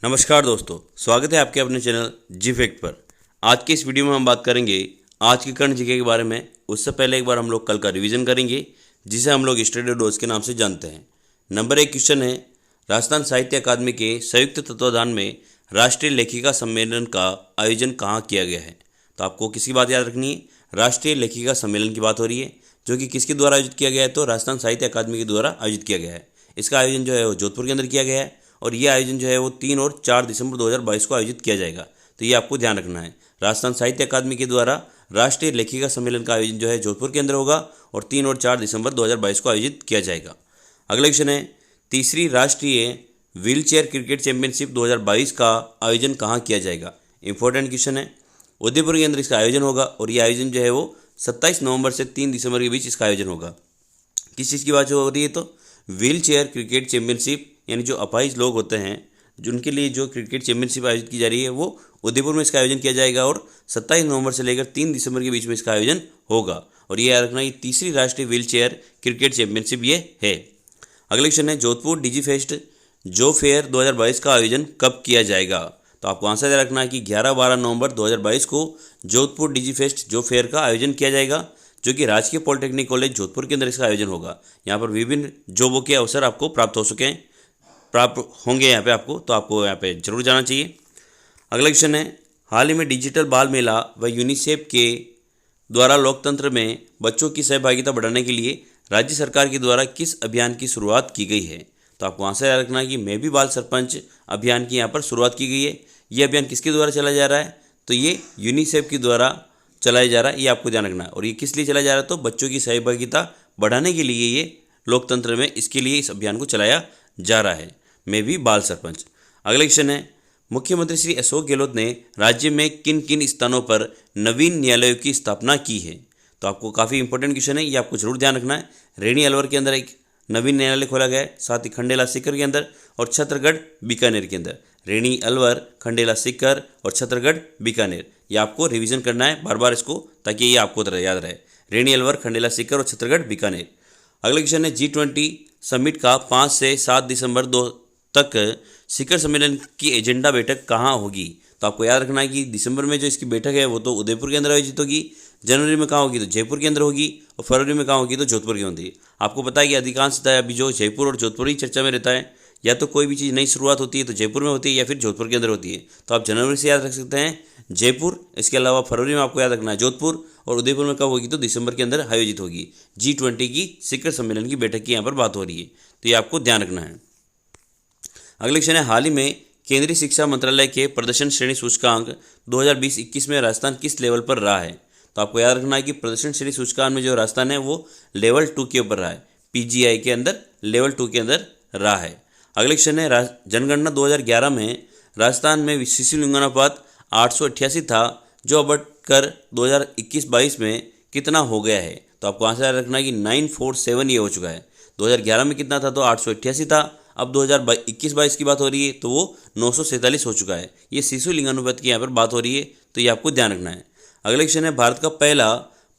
नमस्कार दोस्तों, स्वागत है आपके अपने चैनल जी फैक्ट पर। आज के इस वीडियो में हम बात करेंगे आज की करंट जीके के बारे में। उससे पहले एक बार हम लोग कल का रिवीजन करेंगे, जिसे हम लोग स्टडी डोज के नाम से जानते हैं। नंबर 1 क्वेश्चन है, राजस्थान साहित्य अकादमी के संयुक्त तत्वाधान में राष्ट्रीय लेखिका सम्मेलन का आयोजन कहाँ किया गया है। तो आपको किसकी बात याद रखनी है, राष्ट्रीय लेखिका सम्मेलन की बात हो रही है, जो कि किसके द्वारा आयोजित किया गया है, तो राजस्थान साहित्य अकादमी के द्वारा आयोजित किया गया है। इसका आयोजन जो है वो जोधपुर के अंदर किया गया है और ये आयोजन जो है वो 3 और 4 दिसंबर 2022 को आयोजित किया जाएगा। तो ये आपको ध्यान रखना है, राजस्थान साहित्य अकादमी के द्वारा राष्ट्रीय लेखिका सम्मेलन का आयोजन जो है जोधपुर के अंदर होगा और 3 और 4 दिसंबर 2022 को आयोजित किया जाएगा। अगला क्वेश्चन है, तीसरी राष्ट्रीय व्हील चेयर क्रिकेट चैंपियनशिप 2022 का आयोजन कहाँ किया जाएगा। इंपॉर्टेंट क्वेश्चन है। उदयपुर के अंदर इसका आयोजन होगा और ये आयोजन जो है वो 27 नवंबर से 3 दिसंबर के बीच इसका आयोजन होगा। किस चीज़ की बात हो रही है, तो व्हील चेयर क्रिकेट चैंपियनशिप, यानी जो अपाहिज लोग होते हैं जिनके लिए जो क्रिकेट चैंपियनशिप आयोजित की जा रही है वो उदयपुर में इसका आयोजन किया जाएगा और 27 नवंबर से लेकर 3 दिसंबर के बीच में इसका आयोजन होगा। और ये याद रखना, ये तीसरी राष्ट्रीय व्हील चेयर क्रिकेट चैंपियनशिप ये है। अगले क्वेश्चन है, जोधपुर डिजी फेस्ट जो फेयर 2022 का आयोजन कब किया जाएगा। तो आपको आंसर याद रखना है कि 11-12 नवंबर 2022 को जोधपुर डिजी फेस्ट जो फेयर का आयोजन किया जाएगा, जो कि राजकीय पॉलिटेक्निक कॉलेज जोधपुर के अंदर इसका आयोजन होगा। यहाँ पर विभिन्न जॉबों के अवसर आपको प्राप्त होंगे यहाँ पे आपको, तो आपको यहाँ पे जरूर जाना चाहिए। अगला क्वेश्चन है, हाल ही में डिजिटल बाल मेला व यूनिसेफ के द्वारा लोकतंत्र में बच्चों की सहभागिता बढ़ाने के लिए राज्य सरकार के द्वारा किस अभियान की शुरुआत की गई है। तो आपको आंसर याद रखना है कि मैं भी बाल सरपंच अभियान की यहाँ पर शुरुआत की गई है। ये अभियान किसके द्वारा चलाया जा रहा है, तो ये यूनिसेफ के द्वारा चलाया जा रहा है, ये आपको ध्यान रखना है। और ये किस लिए चलाया जा रहा है, तो बच्चों की सहभागिता बढ़ाने के लिए ये लोकतंत्र में इसके लिए इस अभियान को चलाया जा रहा है। मैं भी बाल सरपंच। अगला क्वेश्चन है, मुख्यमंत्री श्री अशोक गहलोत ने राज्य में किन किन स्थानों पर नवीन न्यायालयों की स्थापना की है। तो आपको काफ़ी इंपॉर्टेंट क्वेश्चन है, ये आपको जरूर ध्यान रखना है। रेणी अलवर के अंदर एक नवीन न्यायालय खोला गया है, साथ ही खंडेला सीकर के अंदर और छत्तरगढ़ बीकानेर के अंदर। रेणी अलवर, खंडेला सीकर और छत्तरगढ़ बीकानेर, ये आपको रिवीजन करना है बार बार इसको, ताकि ये आपको याद रहे। रेणी अलवर, खंडेला सीकर और छत्तरगढ़ बीकानेर। अगला क्वेश्चन है, G20 समिट का 5 से 7 दिसंबर 2 तक शिखर सम्मेलन की एजेंडा बैठक कहाँ होगी। तो आपको याद रखना है कि दिसंबर में जो इसकी बैठक है वो तो उदयपुर के अंदर आयोजित होगी, जनवरी में कहाँ होगी तो जयपुर के अंदर होगी और फरवरी में कहाँ होगी तो जोधपुर के अंदर। आपको पता है कि अधिकांशतः अभी जो जयपुर और जोधपुर ही चर्चा में रहता है, या तो कोई भी चीज़ नई शुरुआत होती है तो जयपुर में होती है या फिर जोधपुर के अंदर होती है। तो आप जनवरी से याद रख सकते हैं जयपुर, इसके अलावा फरवरी में आपको याद रखना है जोधपुर, और उदयपुर में कब होगी तो दिसंबर के अंदर आयोजित होगी। G20 की शिखर सम्मेलन की बैठक की यहाँ पर बात हो रही है, तो ये आपको ध्यान रखना है। अगले क्वेश्चन है, हाल ही में केंद्रीय शिक्षा मंत्रालय के प्रदर्शन श्रेणी सूचकांक 2020-21 में राजस्थान किस लेवल पर रहा है। तो आपको याद रखना है कि प्रदर्शन श्रेणी सूचकांक में जो राजस्थान है वो लेवल 2 के ऊपर रहा है, PGI के अंदर लेवल 2 के अंदर रहा है। अगले क्वेश्चन है, जनगणना 2011 में राजस्थान में शिशु लिंगानुपात 888 था, जो बढ़कर 2021-22 में कितना हो गया है। तो आपको आंसर याद रखना है कि 947 ये हो चुका है। 2011 में कितना था तो 888 था, अब 2021-22 की बात हो रही है तो वो 947 हो चुका है। ये शिशु लिंगानुपात की यहाँ पर बात हो रही है, तो ये आपको ध्यान रखना है। अगला क्वेश्चन है, भारत का पहला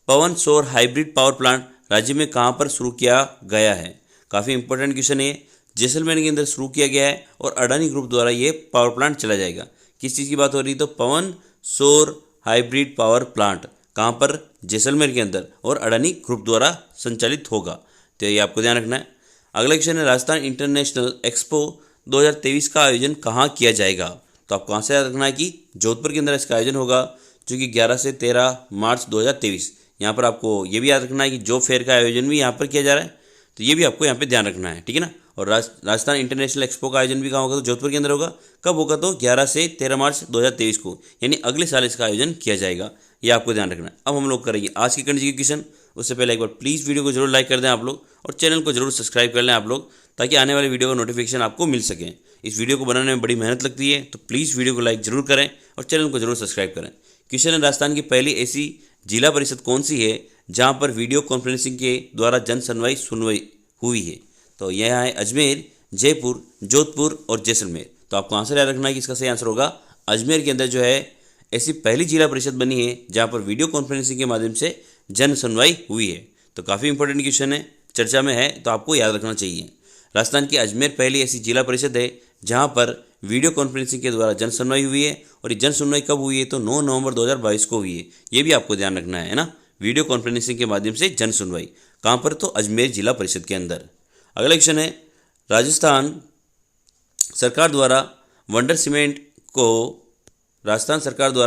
पवन सौर हाइब्रिड पावर प्लांट राज्य में कहाँ पर शुरू किया गया है। काफ़ी इंपॉर्टेंट क्वेश्चन है, जैसलमेर के अंदर शुरू किया गया है और अडानी ग्रुप द्वारा ये पावर प्लांट चला जाएगा। किस चीज़ की बात हो रही है, तो पवन सौर हाइब्रिड पावर प्लांट कहाँ पर, जैसलमेर के अंदर, और अडानी ग्रुप द्वारा संचालित होगा, तो ये आपको ध्यान रखना है। अगला क्वेश्चन है, राजस्थान इंटरनेशनल एक्सपो 2023 का आयोजन कहाँ किया जाएगा। तो आपको आंसर याद रखना है कि जोधपुर के अंदर इसका आयोजन होगा, जो कि 11 से 13 मार्च 2023। यहाँ पर आपको ये भी याद रखना है कि जॉब फेयर का आयोजन भी यहाँ पर किया जा रहा है, तो ये भी आपको यहाँ पे ध्यान रखना है, ठीक है ना। और राजस्थान इंटरनेशनल एक्सपो का आयोजन भी कहाँ होगा तो जोधपुर के अंदर होगा। कब होगा तो 11 से 13 मार्च 2023 को, यानी अगले साल इसका आयोजन किया जाएगा, ये आपको ध्यान रखना है। अब हम लोग करेंगे आज की करंट क्वेश्चन। उससे पहले एक बार प्लीज़ वीडियो को जरूर लाइक कर दें आप लोग, और चैनल को जरूर सब्सक्राइब कर लें आप लोग, ताकि आने वाले वीडियो का नोटिफिकेशन आपको मिल सके। इस वीडियो को बनाने में बड़ी मेहनत लगती है, तो प्लीज़ वीडियो को लाइक जरूर करें और चैनल को जरूर सब्सक्राइब करें। क्वेश्चन है, राजस्थान की पहली ऐसी जिला परिषद कौन सी है जहाँ पर वीडियो कॉन्फ्रेंसिंग के द्वारा जन सुनवाई हुई है। तो यह है अजमेर, जयपुर, जोधपुर और जैसलमेर। तो आपको आंसर याद रखना है कि इसका सही आंसर होगा अजमेर के अंदर जो है ऐसी पहली जिला परिषद बनी है जहाँ पर वीडियो कॉन्फ्रेंसिंग के माध्यम से जन सुनवाई हुई है। तो काफ़ी इंपॉर्टेंट क्वेश्चन है, चर्चा में है, तो आपको याद रखना चाहिए। राजस्थान की अजमेर पहली ऐसी जिला परिषद है जहाँ पर वीडियो कॉन्फ्रेंसिंग के द्वारा जन सुनवाई हुई है। और ये जन सुनवाई कब हुई है? तो 9 नवंबर 2022 को हुई है। ये भी आपको ध्यान रखना है ना, वीडियो कॉन्फ्रेंसिंग के माध्यम से जन सुनवाई। कहाँ पर? तो अजमेर जिला परिषद के अंदर। अगला क्वेश्चन है, राजस्थान सरकार द्वारा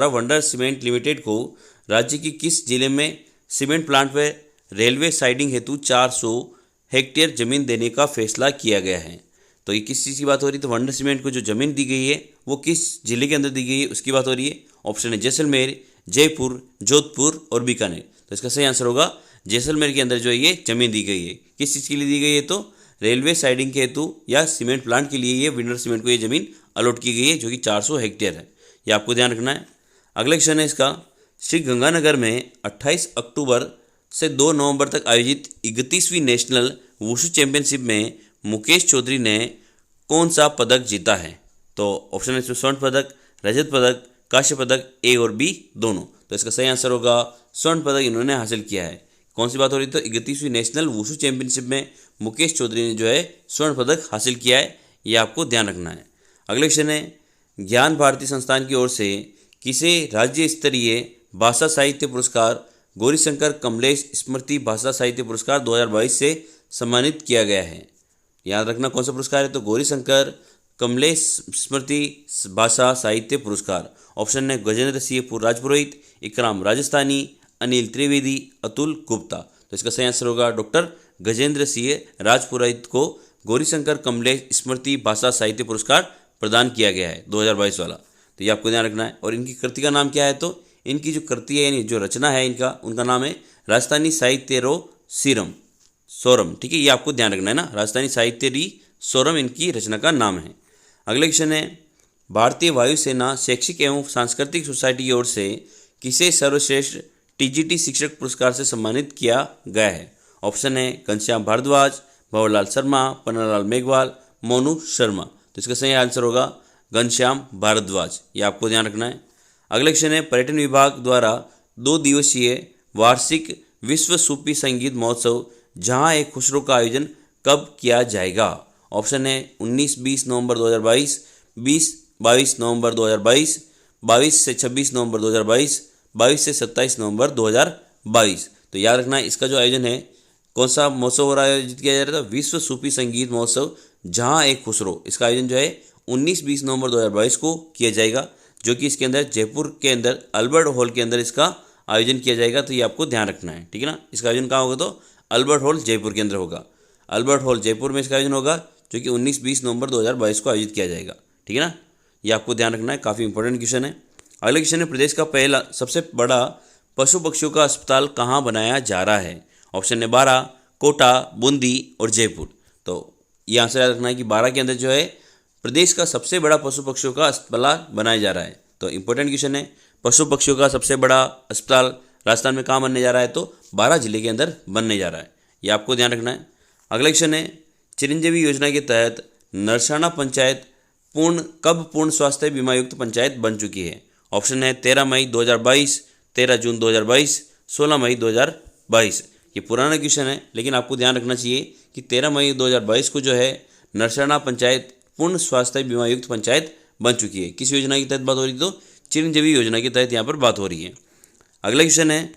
वंडर सीमेंट लिमिटेड को राज्य की किस जिले में सीमेंट प्लांट व रेलवे साइडिंग हेतु 400 हेक्टेयर जमीन देने का फैसला किया गया है? तो ये किस चीज़ की बात हो रही है? तो वंडर सीमेंट को जो जमीन दी गई है वो किस जिले के अंदर दी गई है उसकी बात हो रही है। ऑप्शन है जैसलमेर, जयपुर, जोधपुर और बीकानेर। तो इसका सही आंसर होगा जैसलमेर के अंदर जो है ये जमीन दी गई है। किस चीज़ के लिए दी गई है? तो रेलवे साइडिंग के हेतु या सीमेंट प्लांट के लिए ये वंडर सीमेंट को ये जमीन अलॉट की गई है, जो कि 400 हेक्टेयर है। ये आपको ध्यान रखना है। अगला क्वेश्चन है इसका, श्री गंगानगर में 28 अक्टूबर से 2 नवंबर तक आयोजित 31वीं नेशनल वुशु चैंपियनशिप में मुकेश चौधरी ने कौन सा पदक जीता है? तो ऑप्शन है स्वर्ण पदक, रजत पदक, कांस्य पदक, ए और बी दोनों। तो इसका सही आंसर होगा स्वर्ण पदक इन्होंने हासिल किया है। कौन सी बात हो रही है? तो 31वीं नेशनल वुशु चैंपियनशिप में मुकेश चौधरी ने जो है स्वर्ण पदक हासिल किया है। ये आपको ध्यान रखना है। अगले क्वेश्चन है, ज्ञान भारती संस्थान की ओर से किसे राज्य स्तरीय भाषा साहित्य पुरस्कार गौरीशंकर कमलेश स्मृति भाषा साहित्य पुरस्कार 2022 से सम्मानित किया गया है? याद रखना कौन सा पुरस्कार है? तो गौरीशंकर कमलेश स्मृति भाषा साहित्य पुरस्कार। ऑप्शन है गजेंद्र सिंह राजपुरोहित, इकराम राजस्थानी, अनिल त्रिवेदी, अतुल गुप्ता। तो इसका सही आंसर होगा डॉक्टर गजेंद्र सिंह राजपुरोहित को गौरीशंकर कमलेश स्मृति भाषा साहित्य पुरस्कार प्रदान किया गया है 2022 वाला। तो ये आपको ध्यान रखना है। और इनकी कृति का नाम क्या है? तो इनकी जो कृति है यानी जो रचना है उनका नाम है राजस्थानी साहित्य रो सोरम। ठीक है, ये आपको ध्यान रखना है ना, राजस्थानी साहित्य री सोरम इनकी रचना का नाम है। अगले क्वेश्चन है, भारतीय वायुसेना शैक्षिक एवं सांस्कृतिक सोसाइटी की ओर से किसे सर्वश्रेष्ठ टीजीटी शिक्षक पुरस्कार से सम्मानित किया गया है? ऑप्शन है घनश्याम भारद्वाज, भंवरलाल शर्मा, पन्नालाल मेघवाल, मोनू शर्मा। तो इसका सही आंसर होगा घनश्याम भारद्वाज। ये आपको ध्यान रखना है। अगला क्वेश्चन है, पर्यटन विभाग द्वारा 2 दिवसीय वार्षिक विश्व सूफी संगीत महोत्सव जहां एक खुसरो का आयोजन कब किया जाएगा? ऑप्शन है 19-20 नवंबर 2022, 20-22 नवंबर 2022, 22 से 26 नवंबर 2022, 22 से 27 नवंबर 2022। तो याद रखना है इसका जो आयोजन है कौन सा महोत्सव हो रहा है, आयोजित किया जा रहा था? विश्व सूफी संगीत महोत्सव जहां एक खुसरो। इसका आयोजन जो है 19-20 नवंबर 2022 को किया जाएगा, जो कि इसके अंदर जयपुर के अंदर अल्बर्ट हॉल के अंदर इसका आयोजन किया जाएगा। तो ये आपको ध्यान रखना है, ठीक है ना। इसका आयोजन कहाँ होगा? तो अल्बर्ट हॉल जयपुर के अंदर होगा। अल्बर्ट हॉल जयपुर में इसका आयोजन होगा, जो कि 19-20 नवंबर 2022 को आयोजित किया जाएगा, ठीक है ना। ये आपको ध्यान रखना है, काफ़ी इंपॉर्टेंट क्वेश्चन है। अगला क्वेश्चन है, प्रदेश का पहला सबसे बड़ा पशु पक्षियों का अस्पताल कहाँ बनाया जा रहा है? ऑप्शन है बारा, कोटा, बूंदी और जयपुर। तो ये आंसर याद रखना है कि बारा के अंदर जो है प्रदेश का सबसे बड़ा पशु पक्षियों का अस्पताल बनाया जा रहा है। तो इंपॉर्टेंट क्वेश्चन है, पशु पक्षियों का सबसे बड़ा अस्पताल राजस्थान में कहाँ बनने जा रहा है? तो बारा जिले के अंदर बनने जा रहा है। ये आपको ध्यान रखना है। अगला क्वेश्चन है, चिरंजीवी योजना के तहत नरसाना पंचायत पूर्ण स्वास्थ्य बीमा युक्त पंचायत बन चुकी है? ऑप्शन है 13 मई 2022, 13 जून 2022, 16 मई 2022। ये पुराना क्वेश्चन है, लेकिन आपको ध्यान रखना चाहिए कि 13 मई 2022 को जो है नरसाना पंचायत पूर्ण स्वास्थ्य बीमा युक्त पंचायत बन चुकी है। किस योजना के तहत बात हो रही है? तो चिरंजीवी योजना के तहत यहाँ पर बात हो रही है। अगला क्वेश्चन है,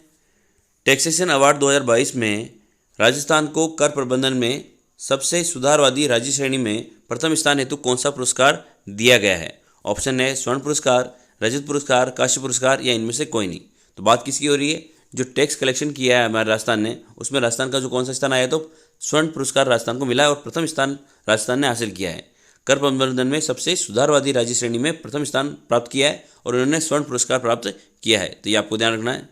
टैक्सेशन अवार्ड 2022 में राजस्थान को कर प्रबंधन में सबसे सुधारवादी राज्य श्रेणी में प्रथम स्थान हेतु कौन सा पुरस्कार दिया गया है? ऑप्शन है स्वर्ण पुरस्कार, रजत पुरस्कार, कांस्य पुरस्कार या इनमें से कोई नहीं। तो बात किसकी हो रही है? जो टैक्स कलेक्शन किया है हमारे राजस्थान ने, उसमें राजस्थान का जो कौन सा स्थान आया? तो स्वर्ण पुरस्कार राजस्थान को मिला है और प्रथम स्थान राजस्थान ने हासिल किया है। कर प्रबंधन में सबसे सुधारवादी राज्य श्रेणी में प्रथम स्थान प्राप्त किया है और उन्होंने स्वर्ण पुरस्कार प्राप्त किया है। तो ये आपको ध्यान रखना है।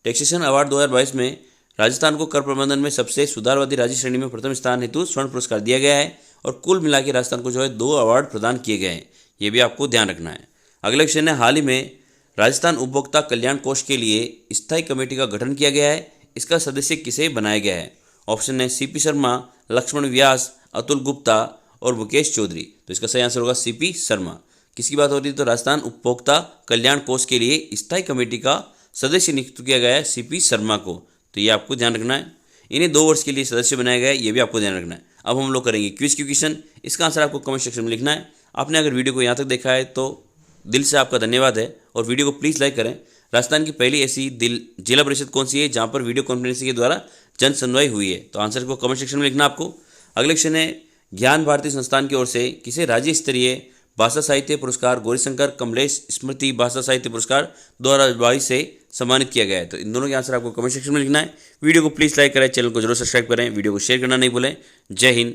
टैक्सेशन अवार्ड 2022 में राजस्थान को कर प्रबंधन में सबसे सुधारवादी राज्य श्रेणी में प्रथम स्थान हेतु स्वर्ण पुरस्कार दिया गया है और कुल मिला के राजस्थान को जो है 2 अवार्ड प्रदान किए गए हैं। ये भी आपको ध्यान रखना है। अगला क्वेश्चन है, हाल ही में राजस्थान उपभोक्ता कल्याण कोष के लिए स्थायी कमेटी का गठन किया गया है। इसका सदस्य किसे बनाया गया है? ऑप्शन है सीपी शर्मा, लक्ष्मण व्यास, अतुल गुप्ता और मुकेश चौधरी। तो इसका सही आंसर होगा सीपी शर्मा। किसकी बात हो रही है? तो राजस्थान उपभोक्ता कल्याण कोष के लिए स्थायी कमेटी का सदस्य नियुक्त किया गया है सीपी शर्मा को। तो ये आपको ध्यान रखना है। इन्हें 2 वर्ष के लिए सदस्य बनाया गया है, ये भी आपको ध्यान रखना है। अब हम लोग करेंगे क्विज क्वेश्चन। इसका आंसर आपको कमेंट सेक्शन में लिखना है। आपने अगर वीडियो को यहाँ तक देखा है तो दिल से आपका धन्यवाद है और वीडियो को प्लीज़ लाइक करें। राजस्थान की पहली ऐसी जिला परिषद कौन सी है जहाँ पर वीडियो कॉन्फ्रेंसिंग के द्वारा जन सुनवाई हुई है? तो आंसर को कमेंट सेक्शन में लिखना आपको। अगले क्वेश्चन है, ज्ञान भारती संस्थान की ओर से किसे राज्य स्तरीय भाषा साहित्य पुरस्कार गौरीशंकर कमलेश स्मृति भाषा साहित्य पुरस्कार 2022 से सम्मानित किया गया है? तो इन दोनों के आंसर आपको कमेंट सेक्शन में लिखना है। वीडियो को प्लीज़ लाइक करें, चैनल को जरूर सब्सक्राइब करें, वीडियो को शेयर करना नहीं भूलें। जय हिंद।